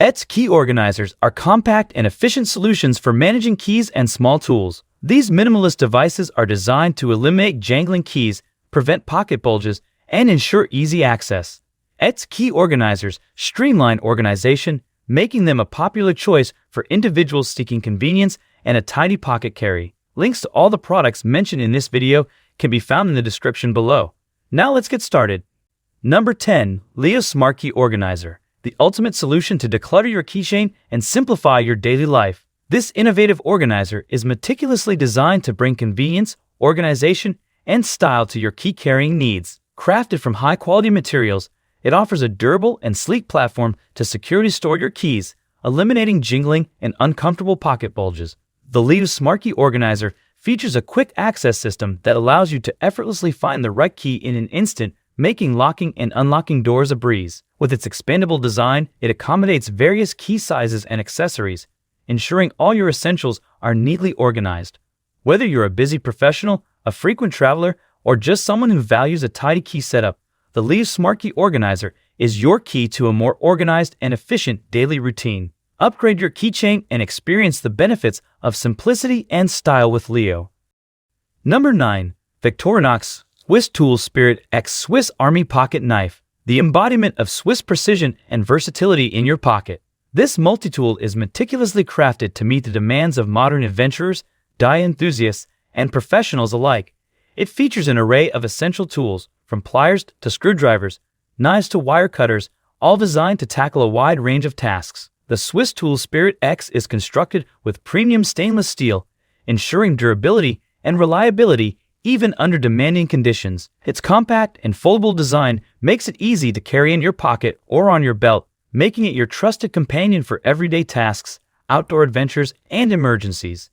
Et's key organizers are compact and efficient solutions for managing keys and small tools. These minimalist devices are designed to eliminate jangling keys, prevent pocket bulges, and ensure easy access. Et's key organizers streamline organization, making them a popular choice for individuals seeking convenience and a tidy pocket carry. Links to all the products mentioned in this video can be found in the description below. Now let's get started. Number 10. Leo Smartkey Organizer, the ultimate solution to declutter your keychain and simplify your daily life. This innovative organizer is meticulously designed to bring convenience, organization, and style to your key carrying needs. Crafted from high-quality materials, it offers a durable and sleek platform to securely store your keys, eliminating jingling and uncomfortable pocket bulges. The Leo Smartkey Organizer features a quick access system that allows you to effortlessly find the right key in an instant, making locking and unlocking doors a breeze. With its expandable design, it accommodates various key sizes and accessories, ensuring all your essentials are neatly organized. Whether you're a busy professional, a frequent traveler, or just someone who values a tidy key setup, the Leo Smartkey Organizer is your key to a more organized and efficient daily routine. Upgrade your keychain and experience the benefits of simplicity and style with Leo. Number 9. Victorinox Swiss Tool Spirit X Swiss Army Pocket Knife, the embodiment of Swiss precision and versatility in your pocket. This multi-tool is meticulously crafted to meet the demands of modern adventurers, die enthusiasts, and professionals alike. It features an array of essential tools, from pliers to screwdrivers, knives to wire cutters, all designed to tackle a wide range of tasks. The Swiss Tool Spirit X is constructed with premium stainless steel, ensuring durability and reliability even under demanding conditions. Its compact and foldable design makes it easy to carry in your pocket or on your belt, making it your trusted companion for everyday tasks, outdoor adventures, and emergencies.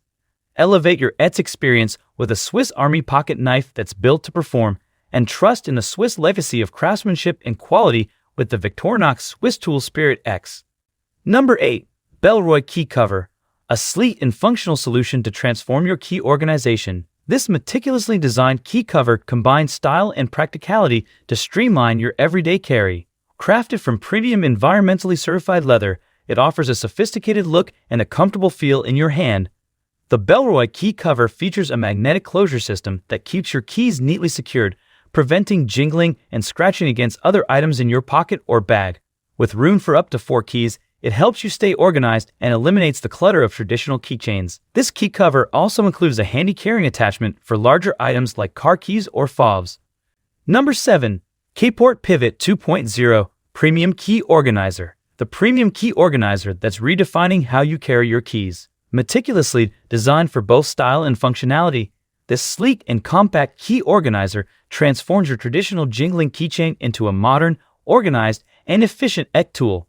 Elevate your Et's experience with a Swiss Army pocket knife that's built to perform, and trust in the Swiss legacy of craftsmanship and quality with the Victorinox Swiss Tool Spirit X. Number 8. Bellroy Key Cover, a sleek and functional solution to transform your key organization. This meticulously designed key cover combines style and practicality to streamline your everyday carry. Crafted from premium environmentally certified leather, it offers a sophisticated look and a comfortable feel in your hand. The Bellroy key cover features a magnetic closure system that keeps your keys neatly secured, preventing jingling and scratching against other items in your pocket or bag. With room for up to 4 keys, it helps you stay organized and eliminates the clutter of traditional keychains. This key cover also includes a handy carrying attachment for larger items like car keys or fobs. Number 7. Keyport Pivot 2.0 Premium Key Organizer, the premium key organizer that's redefining how you carry your keys. Meticulously designed for both style and functionality, this sleek and compact key organizer transforms your traditional jingling keychain into a modern, organized, and efficient tool.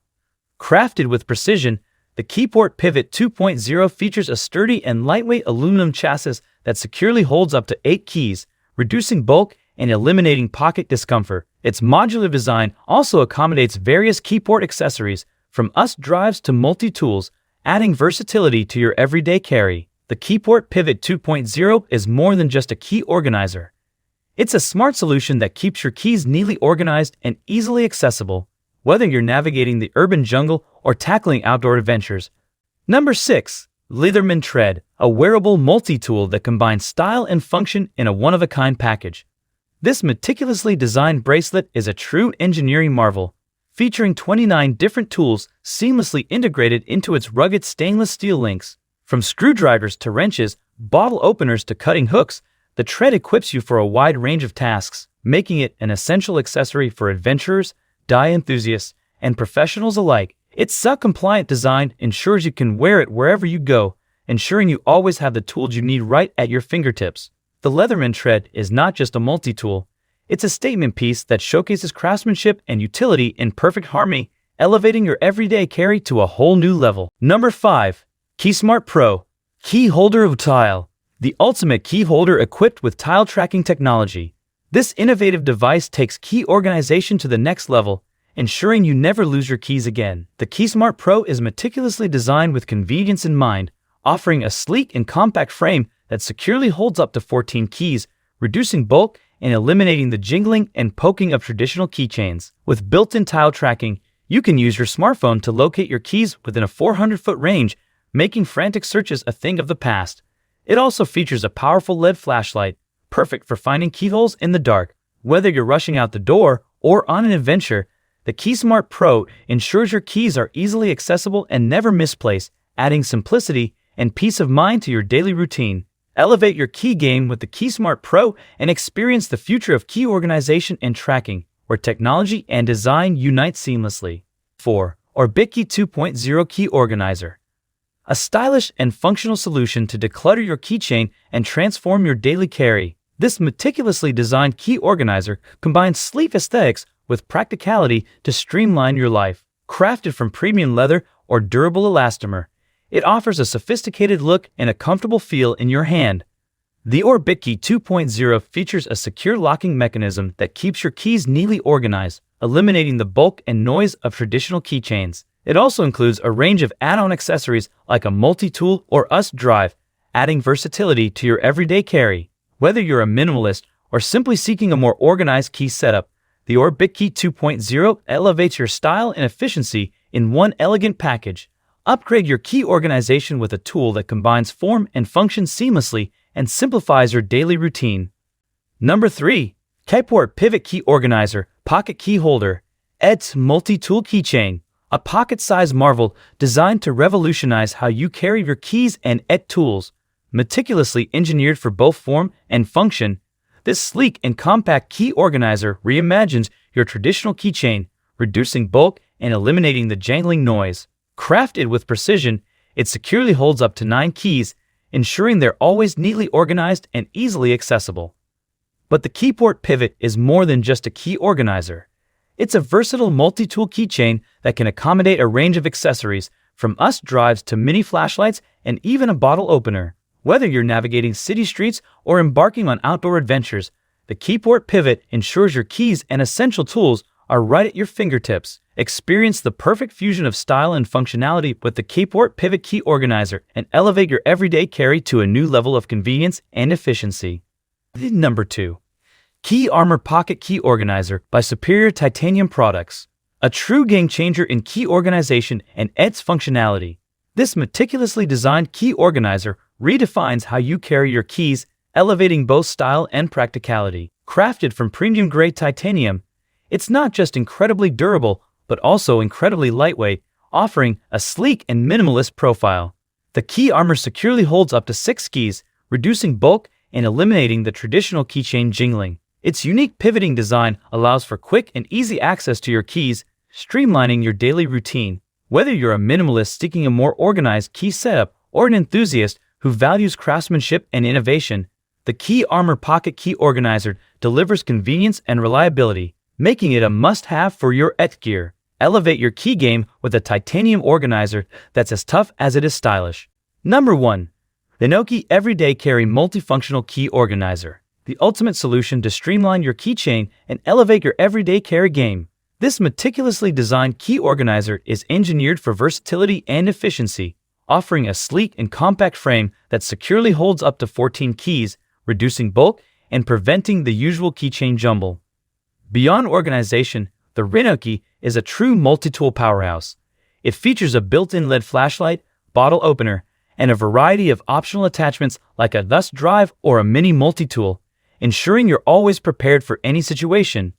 Crafted with precision, the Keyport Pivot 2.0 features a sturdy and lightweight aluminum chassis that securely holds up to 8 keys, reducing bulk and eliminating pocket discomfort. Its modular design also accommodates various Keyport accessories, from USB drives to multi-tools, adding versatility to your everyday carry. The Keyport Pivot 2.0 is more than just a key organizer. It's a smart solution that keeps your keys neatly organized and easily accessible, whether you're navigating the urban jungle or tackling outdoor adventures. Number 6. Leatherman Tread, a wearable multi-tool that combines style and function in a one-of-a-kind package. This meticulously designed bracelet is a true engineering marvel, featuring 29 different tools seamlessly integrated into its rugged stainless steel links. From screwdrivers to wrenches, bottle openers to cutting hooks, the Tread equips you for a wide range of tasks, making it an essential accessory for adventurers, die enthusiasts, and professionals alike. Its SUC-compliant design ensures you can wear it wherever you go, ensuring you always have the tools you need right at your fingertips. The Leatherman Tread is not just a multi-tool, it's a statement piece that showcases craftsmanship and utility in perfect harmony, elevating your everyday carry to a whole new level. Number 5. Keysmart Pro Key Holder of Tile, the ultimate key holder equipped with tile tracking technology. This innovative device takes key organization to the next level, ensuring you never lose your keys again. The Keysmart Pro is meticulously designed with convenience in mind, offering a sleek and compact frame that securely holds up to 14 keys, reducing bulk and eliminating the jingling and poking of traditional keychains. With built-in tile tracking, You can use your smartphone to locate your keys within a 400-foot range, making frantic searches a thing of the past. It also features a powerful LED flashlight, perfect for finding keyholes in the dark. Whether you're rushing out the door or on an adventure, the Keysmart Pro ensures your keys are easily accessible and never misplaced, adding simplicity and peace of mind to your daily routine. Elevate your key game with the Keysmart Pro and experience the future of key organization and tracking, where technology and design unite seamlessly. 4. Orbitkey 2.0 Key Organizer. A stylish and functional solution to declutter your keychain and transform your daily carry. This meticulously designed key organizer combines sleek aesthetics with practicality to streamline your life. Crafted from premium leather or durable elastomer, it offers a sophisticated look and a comfortable feel in your hand. The Orbitkey 2.0 features a secure locking mechanism that keeps your keys neatly organized, eliminating the bulk and noise of traditional keychains. It also includes a range of add-on accessories like a multi-tool or USB drive, adding versatility to your everyday carry. Whether you're a minimalist or simply seeking a more organized key setup, the Orbitkey 2.0 elevates your style and efficiency in one elegant package. Upgrade your key organization with a tool that combines form and function seamlessly and simplifies your daily routine. Number 3. Keyport Pivot Key Organizer Pocket Key Holder. It's multi-tool keychain. A pocket-sized marvel designed to revolutionize how you carry your keys and tools. Meticulously engineered for both form and function, this sleek and compact key organizer reimagines your traditional keychain, reducing bulk and eliminating the jangling noise. Crafted with precision, it securely holds up to 9 keys, ensuring they're always neatly organized and easily accessible. But the Keyport Pivot is more than just a key organizer. It's a versatile multi-tool keychain that can accommodate a range of accessories, from USB drives to mini flashlights and even a bottle opener. Whether you're navigating city streets or embarking on outdoor adventures, the Keyport Pivot ensures your keys and essential tools are right at your fingertips. Experience the perfect fusion of style and functionality with the Keyport Pivot Key Organizer and elevate your everyday carry to a new level of convenience and efficiency. Number 2. Key Armor Pocket Key Organizer by Superior Titanium Products. A true game changer in key organization and its functionality. This meticulously designed key organizer redefines how you carry your keys, elevating both style and practicality. Crafted from premium-grade titanium, it's not just incredibly durable, but also incredibly lightweight, offering a sleek and minimalist profile. The key armor securely holds up to 6 keys, reducing bulk and eliminating the traditional keychain jingling. Its unique pivoting design allows for quick and easy access to your keys, streamlining your daily routine. Whether you're a minimalist seeking a more organized key setup or an enthusiast who values craftsmanship and innovation, the Key Armor Pocket Key Organizer delivers convenience and reliability, making it a must-have for your gear. Elevate your key game with a titanium organizer that's as tough as it is stylish. Number 1. Rhinokey Everyday Carry Multifunctional Key Organizer. The ultimate solution to streamline your keychain and elevate your everyday carry game. This meticulously designed key organizer is engineered for versatility and efficiency, offering a sleek and compact frame that securely holds up to 14 keys, reducing bulk and preventing the usual keychain jumble. Beyond organization, the Rhinokey is a true multi-tool powerhouse. It features a built-in LED flashlight, bottle opener, and a variety of optional attachments like a USB drive or a mini multi-tool, ensuring you're always prepared for any situation.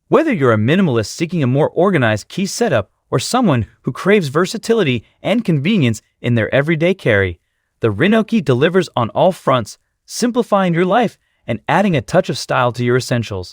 Whether you're a minimalist seeking a more organized key setup or someone who craves versatility and convenience in their everyday carry, the Rhinokey delivers on all fronts, simplifying your life and adding a touch of style to your essentials.